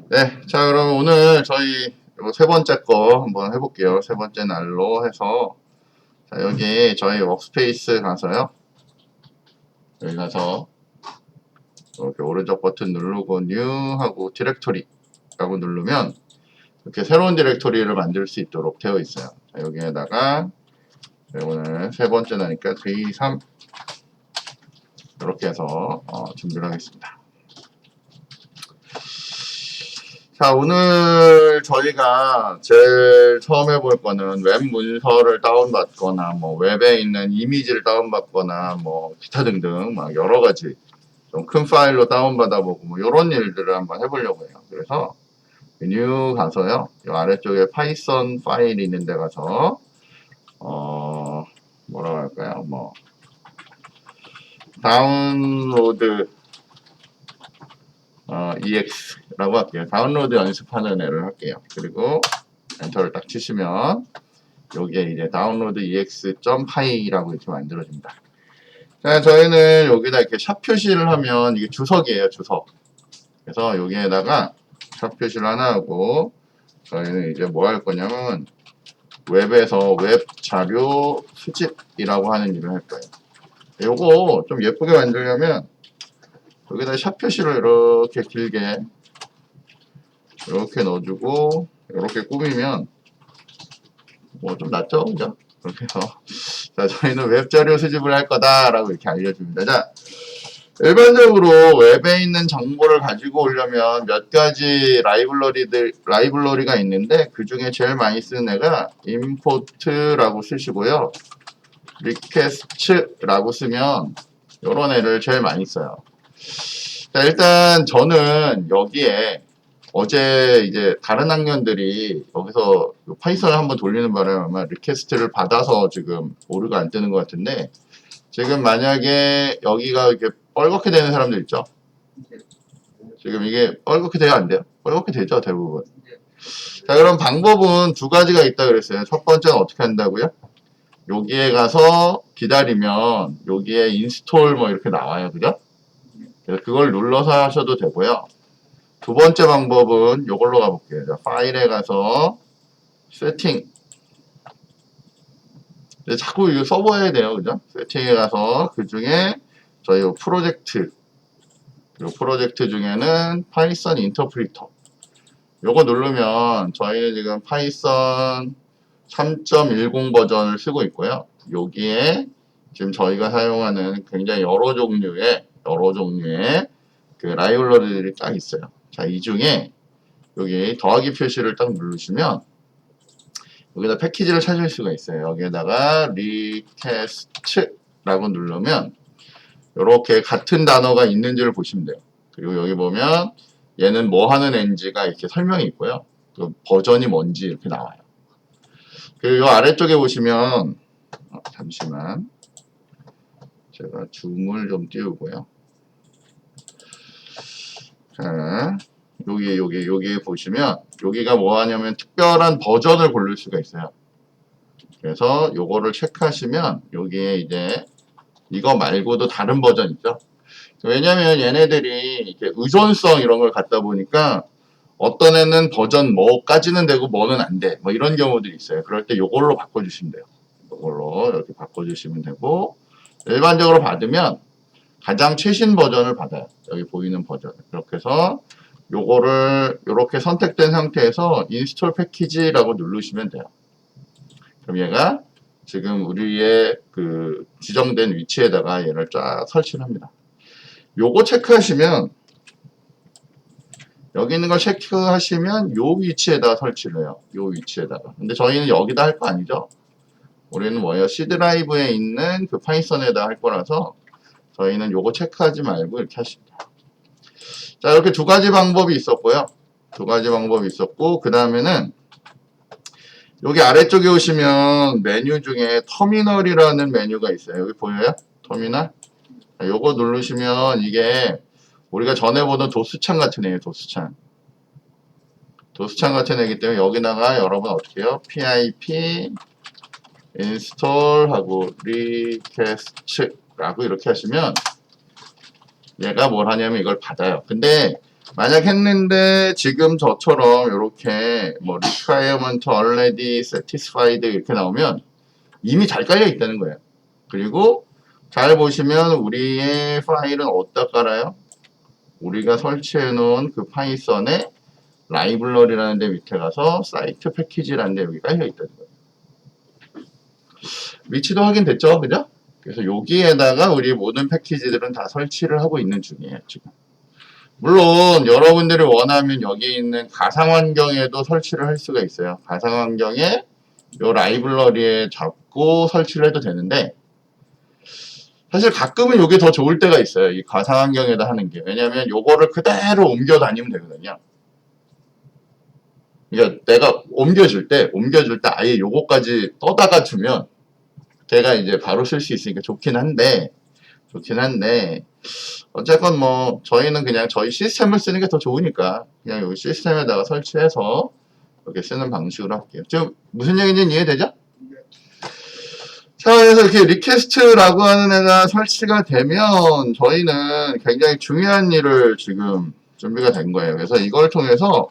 네, 자, 그럼 오늘 저희 요세 번째 거 한번 해볼게요. 세 번째 날로 해서, 자, 여기 저희 워크스페이스 가서요. 여기 가서 이렇게 오른쪽 버튼 누르고 New 하고 디렉토리라고 누르면 이렇게 새로운 디렉토리를 만들 수 있도록 되어 있어요. 자, 여기에다가 오늘 세 번째 나니까 V3 이렇게 해서 준비를 하겠습니다. 자, 오늘 저희가 제일 처음 해볼 거는 웹 문서를 다운받거나, 뭐, 웹에 있는 이미지를 다운받거나, 뭐, 기타 등등, 막 여러 가지 좀 큰 파일로 다운받아보고, 뭐, 이런 일들을 한번 해보려고 해요. 그래서, 메뉴 가서요, 이 아래쪽에 파이썬 파일이 있는 데 가서, 뭐라고 할까요? 뭐, 다운로드, EX라고 할게요. 다운로드 연습하는 애를 할게요. 그리고 엔터를 딱 치시면, 여기에 이제 다운로드 ex.py라고 이렇게 만들어집니다. 자, 저희는 여기다 이렇게 샵 표시를 하면 이게 주석이에요, 주석. 그래서 여기에다가 샵 표시를 하나 하고, 저희는 이제 뭐 할 거냐면, 웹에서 웹 자료 수집이라고 하는 일을 할 거예요. 요거 좀 예쁘게 만들려면, 여기다 샵 표시를 이렇게 길게, 이렇게 넣어주고, 이렇게 꾸미면, 뭐 좀 낫죠? 그죠? 그렇게 해서. 자, 저희는 웹 자료 수집을 할 거다라고 이렇게 알려줍니다. 자, 일반적으로 웹에 있는 정보를 가지고 오려면 몇 가지 라이블러리가 있는데 그 중에 제일 많이 쓰는 애가 import라고 쓰시고요. request라고 쓰면 이런 애를 제일 많이 써요. 자, 일단 저는 여기에 어제 이제 다른 학년들이 여기서 파이썬을 한번 돌리는 바람에 아마 리퀘스트를 받아서 지금 오류가 안 뜨는 것 같은데 지금 만약에 여기가 이렇게 뻘겋게 되는 사람들 있죠? 지금 이게 뻘겋게 돼야 안 돼요? 뻘겋게 되죠, 대부분. 자, 그럼 방법은 두 가지가 있다 그랬어요. 첫 번째는 어떻게 한다고요? 여기에 가서 기다리면 여기에 인스톨 뭐 이렇게 나와요, 그죠? 그래서 그걸 눌러서 하셔도 되고요. 두 번째 방법은 이걸로 가볼게요. 자, 파일에 가서 세팅. 자꾸 이거 써봐야 돼요, 그죠? 세팅에 가서 그 중에 저희 프로젝트 중에는 파이썬 인터프리터. 요거 누르면 저희는 지금 파이썬 3.10 버전을 쓰고 있고요. 여기에 지금 저희가 사용하는 굉장히 여러 종류의 그 라이브러리들이 딱 있어요. 자, 이 중에 여기 더하기 표시를 딱 누르시면 여기다 패키지를 찾을 수가 있어요. 여기에다가 request라고 누르면 이렇게 같은 단어가 있는지를 보시면 돼요. 그리고 여기 보면 얘는 뭐 하는 앤지가 이렇게 설명이 있고요. 그 버전이 뭔지 이렇게 나와요. 그리고 이 아래쪽에 보시면 잠시만 제가 줌을 좀 띄우고요. 자, 여기 보시면 여기가 뭐 하냐면 특별한 버전을 고를 수가 있어요. 그래서 요거를 체크하시면 여기에 이제 이거 말고도 다른 버전 있죠. 왜냐면 얘네들이 이렇게 의존성 이런 걸 갖다 보니까 어떤 애는 버전 뭐까지는 되고 뭐는 안 돼. 뭐 이런 경우들이 있어요. 그럴 때 요걸로 바꿔주시면 돼요. 요걸로 이렇게 바꿔주시면 되고 일반적으로 받으면 가장 최신 버전을 받아요. 여기 보이는 버전. 그렇게 해서 요거를 이렇게 선택된 상태에서 인스톨 패키지라고 누르시면 돼요. 그럼 얘가 지금 우리의 그 지정된 위치에다가 얘를 쫙 설치를 합니다. 요거 체크하시면 여기 있는 걸 체크하시면 요 위치에다 설치를 해요. 요 위치에다가. 근데 저희는 여기다 할 거 아니죠? 우리는 뭐예요? C 드라이브에 있는 그 파이썬에다 할 거라서 저희는 요거 체크하지 말고 이렇게 하십니다. 자, 이렇게 두 가지 방법이 있었고요. 두 가지 방법이 있었고, 그 다음에는 여기 아래쪽에 오시면 메뉴 중에 터미널이라는 메뉴가 있어요. 여기 보여요? 터미널? 자, 요거 누르시면 이게 우리가 전에 보던 도스창 같은 애예요. 도스창 같은 애기 때문에 여기다가 여러분 어떻게 해요? pip install 하고 request 라고 이렇게 하시면 얘가 뭘 하냐면 이걸 받아요. 근데 만약 했는데 지금 저처럼 이렇게 뭐 requirement already satisfied 이렇게 나오면 이미 잘 깔려 있다는 거예요. 그리고 잘 보시면 우리의 파일은 어디다 깔아요? 우리가 설치해 놓은 그 파이썬의 라이브러리라는 데 밑에 가서 사이트 패키지라는 데 여기 깔려 있다는 거예요. 위치도 확인됐죠? 그죠? 그래서 여기에다가 우리 모든 패키지들은 다 설치를 하고 있는 중이에요, 지금. 물론 여러분들이 원하면 여기 있는 가상 환경에도 설치를 할 수가 있어요. 가상 환경에 요 라이브러리에 잡고 설치를 해도 되는데 사실 가끔은 이게 더 좋을 때가 있어요. 이 가상 환경에다 하는 게. 왜냐면 요거를 그대로 옮겨 다니면 되거든요. 그러니까 내가 옮겨줄 때 아예 요거까지 떠다가 주면 걔가 이제 바로 쓸 수 있으니까 좋긴 한데 어쨌건 뭐 저희는 그냥 저희 시스템을 쓰는 게 더 좋으니까 그냥 여기 시스템에다가 설치해서 이렇게 쓰는 방식으로 할게요. 지금 무슨 얘기인지 이해되죠? 자, 그래서 이렇게 리퀘스트라고 하는 애가 설치가 되면 저희는 굉장히 중요한 일을 지금 준비가 된 거예요. 그래서 이걸 통해서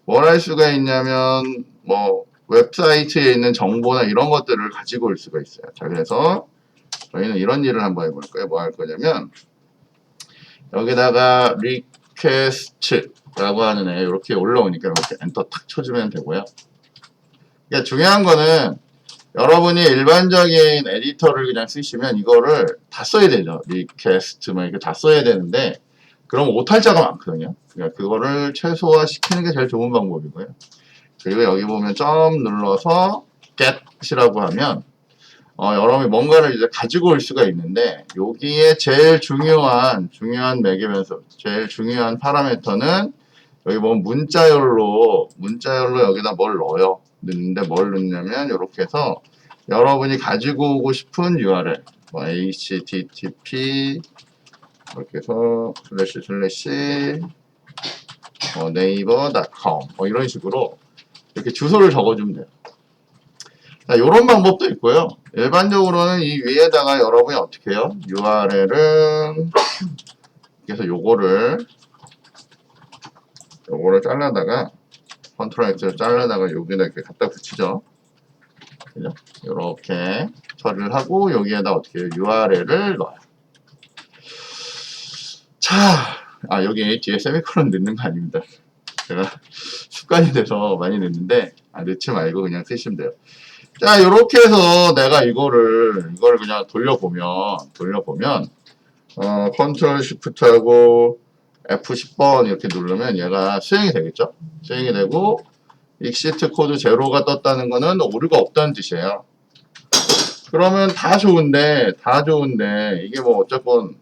뭘 할 수가 있냐면 뭐 웹사이트에 있는 정보나 이런 것들을 가지고 올 수가 있어요. 자, 그래서 저희는 이런 일을 한번 해볼 거예요. 뭐 할 거냐면 여기다가 request라고 하는 애 이렇게 올라오니까 이렇게 엔터 탁 쳐주면 되고요. 그러니까 중요한 거는 여러분이 일반적인 에디터를 그냥 쓰시면 이거를 다 써야 되죠. request 뭐 이렇게 다 써야 되는데 그럼 오탈자가 많거든요. 그러니까 그거를 최소화시키는 게 제일 좋은 방법이고요. 그리고 여기 보면 점 눌러서 get이라고 하면 여러분이 뭔가를 이제 가지고 올 수가 있는데 여기에 제일 중요한 매개변수, 제일 중요한 파라미터는 여기 보면 문자열로 여기다 뭘 넣어요. 넣는데 뭘 넣냐면 이렇게 해서 여러분이 가지고 오고 싶은 URL 뭐 http 이렇게 해서 슬래시 네이버.com 뭐 이런 식으로 이렇게 주소를 적어주면 돼요. 자, 이런 방법도 있고요. 일반적으로는 이 위에다가 여러분이 어떻게 해요? URL은 그래서 요거를 잘라다가 컨트롤 X를 잘라다가 여기다 이렇게 갖다 붙이죠. 그죠? 이렇게 처리를 하고 여기에다 어떻게 해요? URL을 넣어요. 자, 여기 뒤에 세미콜론 넣는 거 아닙니다. 제가 습관이 돼서 많이 넣는데 넣지 말고 그냥 쓰시면 돼요. 자, 이렇게 해서 내가 이거를 그냥 돌려보면 컨트롤 시프트하고 F10번 이렇게 누르면 얘가 수행이 되겠죠? 수행이 되고 익시트 코드 제로가 떴다는 거는 오류가 없다는 뜻이에요. 그러면 다 좋은데 이게 뭐 어쨌건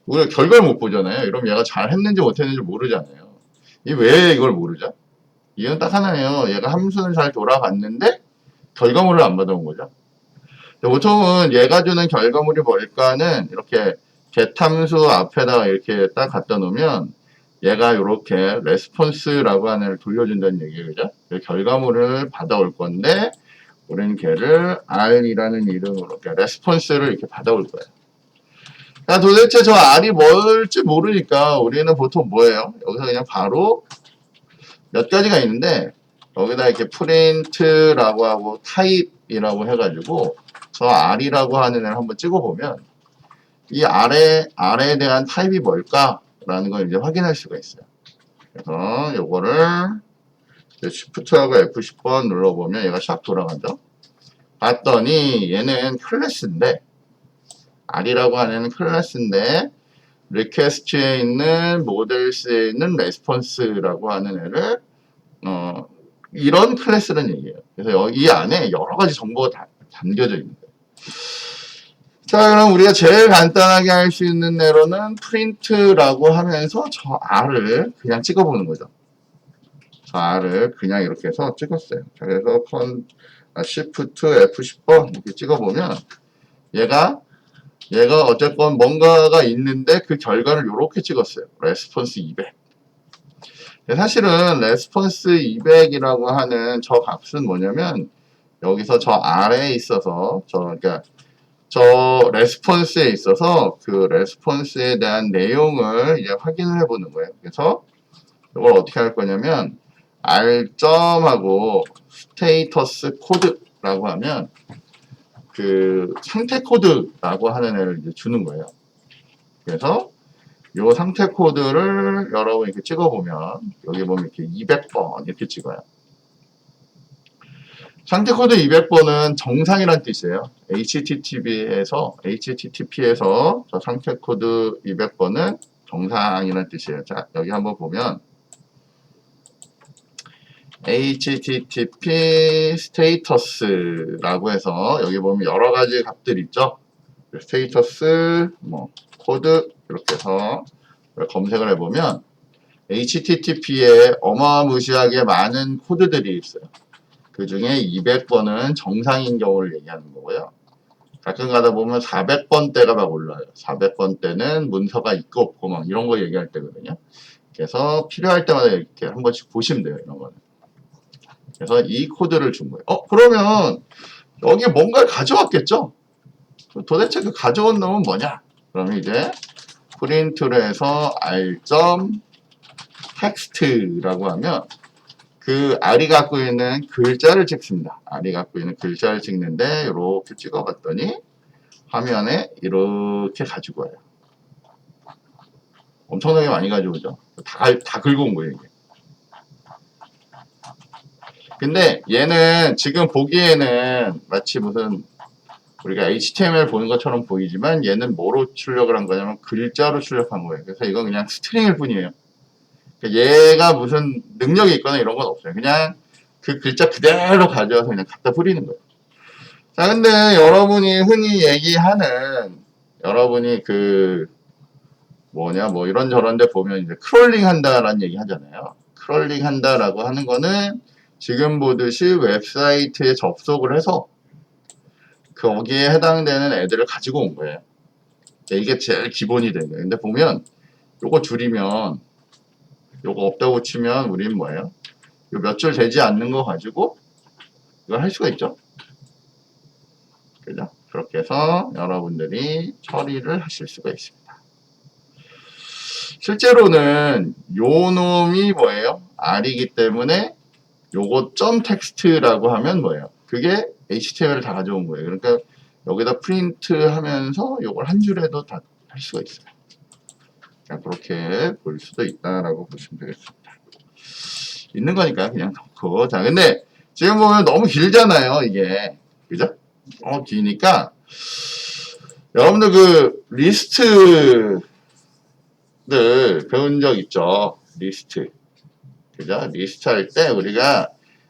우리가 결과를 못 보잖아요. 이러면 얘가 잘 했는지 못했는지 모르잖아요. 이 왜 이걸 모르죠? 이건 딱 하나예요. 얘가 함수는 잘 돌아갔는데 결과물을 안 받아온 거죠. 보통은 얘가 주는 결과물이 뭘까는 이렇게 get 함수 앞에다가 이렇게 딱 갖다 놓으면 얘가 이렇게 레스폰스라고 하는 애를 돌려준다는 얘기예요. 그죠? 결과물을 받아올 건데 우리는 걔를 R이라는 이름으로 레스폰스를 이렇게 받아올 거예요. 자, 도대체 저 R이 뭘지 모르니까 우리는 보통 뭐예요? 여기서 그냥 바로 몇 가지가 있는데 여기다 이렇게 print라고 하고 type이라고 해가지고 저 R이라고 하는 애를 한번 찍어보면 이 R에 대한 타입이 뭘까라는 걸 이제 확인할 수가 있어요. 그래서 요거를 Shift하고 F10번 눌러보면 얘가 샥 돌아가죠. 봤더니 얘는 클래스인데 R이라고 하는 애는 클래스인데 리퀘스트에 있는 모델스에 있는 레스폰스라고 하는 애를 이런 클래스라는 얘기예요. 그래서 이 안에 여러 가지 정보가 다 담겨져 있는 거예요. 자, 그럼 우리가 제일 간단하게 할 수 있는 예로는 print라고 하면서 저 R을 그냥 찍어보는 거죠. 저 R을 그냥 이렇게 해서 찍었어요. 자, 그래서 Shift F10번 이렇게 찍어보면 얘가 어쨌건 뭔가가 있는데 그 결과를 이렇게 찍었어요. 레스폰스 200. 사실은 레스폰스 200이라고 하는 저 값은 뭐냐면 여기서 저 R에 있어서 그러니까 저 레스폰스에 있어서 그 레스폰스에 대한 내용을 이제 확인을 해보는 거예요. 그래서 이걸 어떻게 할 거냐면 R.하고 스테이터스 코드라고 하면 그 상태 코드라고 하는 애를 이제 주는 거예요. 그래서 요 상태 코드를 여러분 이렇게 찍어보면 여기 보면 이렇게 200번 이렇게 찍어요. 상태 코드 200번은 정상이란 뜻이에요. HTTP에서 저 상태 코드 200번은 정상이란 뜻이에요. 자, 여기 한번 보면 HTTP 스테이터스라고 해서 여기 보면 여러 가지 값들 있죠. 스테이터스, 뭐 코드 이렇게 해서 검색을 해보면 HTTP에 어마무시하게 많은 코드들이 있어요. 그 중에 200번은 정상인 경우를 얘기하는 거고요. 가끔 가다 보면 400번대가 막 올라요. 400번대는 문서가 있고 없고 막 이런 거 얘기할 때거든요. 그래서 필요할 때마다 이렇게 한 번씩 보시면 돼요. 이런 거는. 그래서 이 코드를 준 거예요. 그러면 여기 뭔가를 가져왔겠죠? 도대체 그 가져온 놈은 뭐냐? 그러면 이제 프린트를 해서 r.text라고 하면 그 R이 갖고 있는 글자를 찍습니다. R이 갖고 있는 글자를 찍는데 이렇게 찍어봤더니 화면에 이렇게 가지고 와요. 엄청나게 많이 가져오죠. 다 긁어온 거예요, 이게. 근데 얘는 지금 보기에는 마치 무슨 우리가 HTML 보는 것처럼 보이지만 얘는 뭐로 출력을 한 거냐면 글자로 출력한 거예요. 그래서 이건 그냥 스트링일 뿐이에요. 얘가 무슨 능력이 있거나 이런 건 없어요. 그냥 그 글자 그대로 가져와서 그냥 갖다 뿌리는 거예요. 자, 근데 여러분이 흔히 얘기하는 여러분이 그 뭐냐 뭐 이런저런 데 보면 이제 크롤링 한다라는 얘기 하잖아요. 크롤링 한다라고 하는 거는 지금 보듯이 웹사이트에 접속을 해서 거기에 해당되는 애들을 가지고 온 거예요. 이게 제일 기본이 되는 거예요. 근데 보면 요거 줄이면 요거 없다고 치면 우리는 뭐예요? 요 몇 줄 되지 않는 거 가지고 이걸 할 수가 있죠. 그죠? 그렇게 해서 여러분들이 처리를 하실 수가 있습니다. 실제로는 요 놈이 뭐예요? R이기 때문에 요거 점 텍스트라고 하면 뭐예요? 그게 HTML을 다 가져온 거예요. 그러니까 여기다 프린트 하면서 요걸 한 줄에도 다 할 수가 있어요. 자, 그렇게 볼 수도 있다라고 보시면 되겠습니다. 있는 거니까 그냥 넣고. 자, 근데 지금 보면 너무 길잖아요, 이게. 그죠? 기니까 여러분들 그 리스트를 배운 적 있죠? 리스트. 그죠? 리스트 할 때 우리가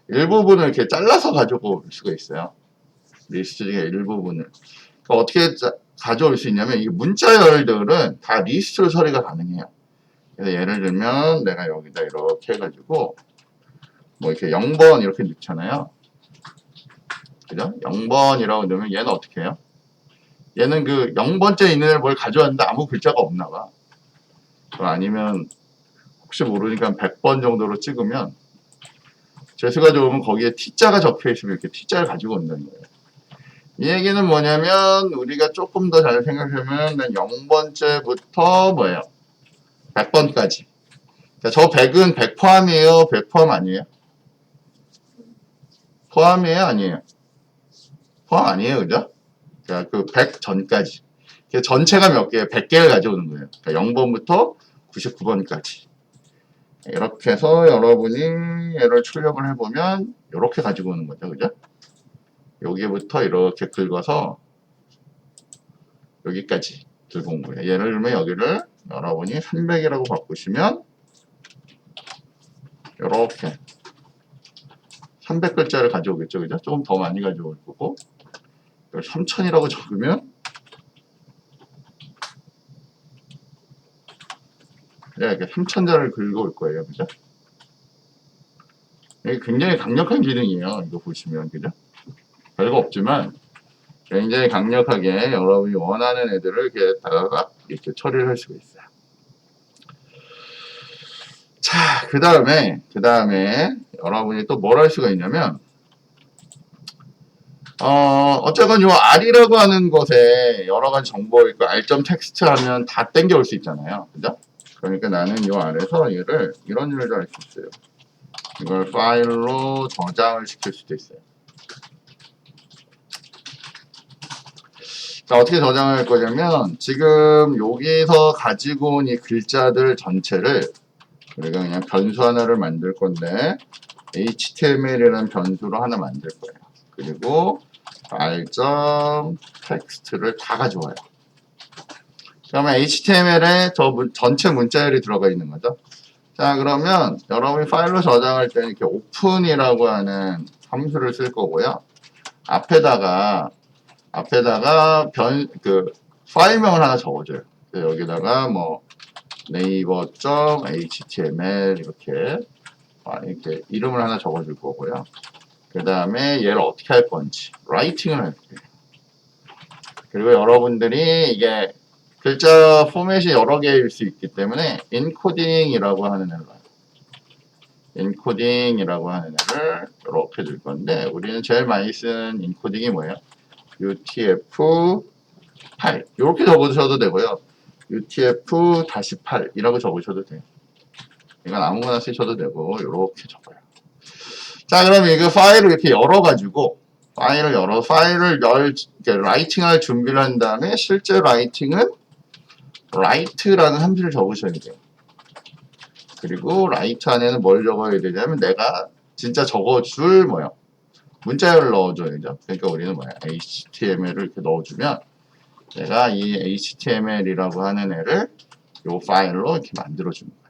일부분을 이렇게 잘라서 가져올 수가 있어요. 리스트 중에 일부분을. 그러니까 어떻게 가져올 수 있냐면 이 문자열들은 다 리스트로 처리가 가능해요. 그래서 예를 들면 내가 여기다 이렇게 해가지고 뭐 이렇게 0번 이렇게 넣잖아요. 그죠? 0번이라고 넣으면 얘는 어떻게 해요? 얘는 그 0번째 있는 애를 뭘 가져왔는데 아무 글자가 없나 봐. 아니면 혹시 모르니까 100번 정도로 찍으면 재수가 좋으면 거기에 T자가 적혀 있으면 이렇게 T자를 가지고 온다는 거예요. 이 얘기는 뭐냐면 우리가 조금 더 잘 생각하면 0번째부터 뭐예요? 100번까지. 저 100은 100 포함이에요? 100 포함 아니에요? 포함이에요? 아니에요? 포함 아니에요, 그죠? 그러니까 그 100 전까지. 전체가 몇 개예요? 100개를 가져오는 거예요. 그러니까 0번부터 99번까지. 이렇게 해서 여러분이 얘를 출력을 해보면 이렇게 가지고 오는 거죠, 그죠? 여기부터 이렇게 긁어서 여기까지 들고 온 거예요. 예를 들면 여기를 여러분이 300이라고 바꾸시면 이렇게 300글자를 가져오겠죠, 그죠? 조금 더 많이 가져올 거고 3000이라고 적으면 이렇게 3000자를 긁어올 거예요, 그죠? 이게 굉장히 강력한 기능이에요. 이거 보시면, 그죠? 별거 없지만 굉장히 강력하게 여러분이 원하는 애들을 이렇게 다가가 이렇게 처리를 할 수가 있어요. 자, 그 다음에 여러분이 또 뭘 할 수가 있냐면 어쨌건 요 R이라고 하는 것에 여러 가지 정보가 있고 R.text 하면 다 땡겨올 수 있잖아요. 그죠? 그러니까 나는 이 안에서 얘를 이런 일도 할 수 있어요. 이걸 파일로 저장을 시킬 수도 있어요. 자, 어떻게 저장을 할 거냐면 지금 여기서 가지고 온 이 글자들 전체를 우리가 그냥 변수 하나를 만들 건데 HTML이라는 변수로 하나 만들 거예요. 그리고 file.text를 다 가져와요. 그러면 HTML에 전체 문자열이 들어가 있는 거죠. 자, 그러면 여러분이 파일로 저장할 때는 이렇게 open이라고 하는 함수를 쓸 거고요. 앞에다가 파일명을 하나 적어줘요. 여기다가 뭐 네이버.html 이렇게 이름을 하나 적어줄 거고요. 그 다음에 얘를 어떻게 할 건지 라이팅을 할 거예요. 그리고 여러분들이 이게 글자 포맷이 여러 개일 수 있기 때문에 인코딩이라고 하는 애를 인코딩이라고 하는 애를 이렇게 줄 건데 우리는 제일 많이 쓰는 인코딩이 뭐예요? UTF-8 이렇게 적으셔도 되고요. UTF-8이라고 적으셔도 돼요. 이건 아무거나 쓰셔도 되고 이렇게 적어요. 자, 그럼 이거 파일을 이렇게 열어가지고 라이팅할 준비를 한 다음에 실제 라이팅은 write라는 함수를 적으셔야 돼요. 그리고 write 안에는 뭘 적어야 되냐면 내가 진짜 적어줄 문자열을 넣어줘야죠. 그러니까 우리는 HTML을 이렇게 넣어주면 내가 이 HTML이라고 하는 애를 이 파일로 이렇게 만들어주는 거예요.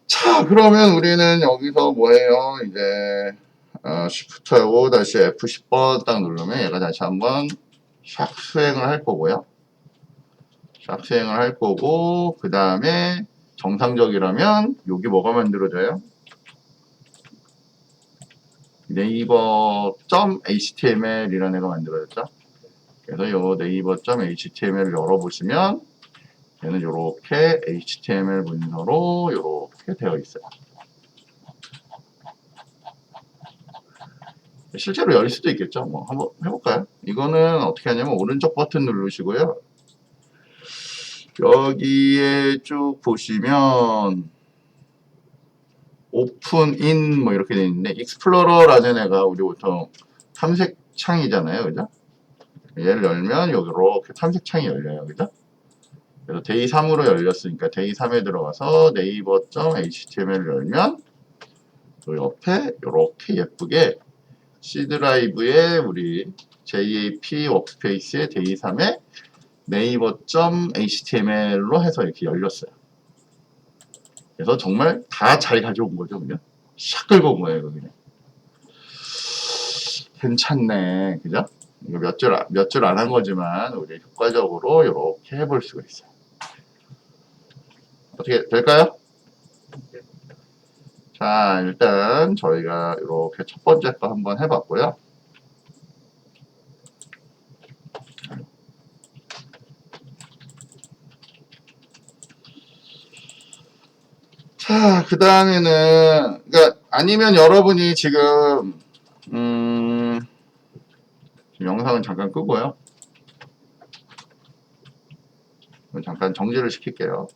자, 그러면 우리는 여기서 뭐해요? 이제 Shift-5 다시 F10번 딱 누르면 얘가 다시 한번 샥 수행을 할 거고요. 샥 수행을 할 거고 그 다음에 정상적이라면 여기 뭐가 만들어져요? 네이버.html이라는 애가 만들어졌죠. 그래서 요 네이버.html을 열어보시면 얘는 이렇게 HTML 문서로 이렇게 되어 있어요. 실제로 열 수도 있겠죠. 뭐 한번 해볼까요? 이거는 어떻게 하냐면 오른쪽 버튼 누르시고요. 여기에 쭉 보시면 오픈 인 뭐 이렇게 되어 있는데 익스플로러라는 애가 우리 보통 탐색 창이잖아요. 그죠? 얘를 열면 여기 이렇게 탐색 창이 열려요. 그죠? 그래서 데이 3으로 열렸으니까 데이 3에 들어가서 네이버.html을 열면 그 옆에 이렇게 예쁘게 C 드라이브에 우리 JAP 워크스페이스의 데이 3에 네이버.html로 해서 이렇게 열렸어요. 그래서 정말 다 잘 가져온 거죠, 그냥. 샥 긁어 온 거예요, 그냥. 괜찮네, 그죠? 이거 몇 줄 안 한 거지만 우리 효과적으로 이렇게 해볼 수가 있어요. 어떻게 될까요? 자, 일단 저희가 이렇게 첫 번째 거 한번 해봤고요. 자, 그 다음에는, 그러니까 아니면 여러분이 지금 영상은 잠깐 끄고요. 잠깐 정지를 시킬게요.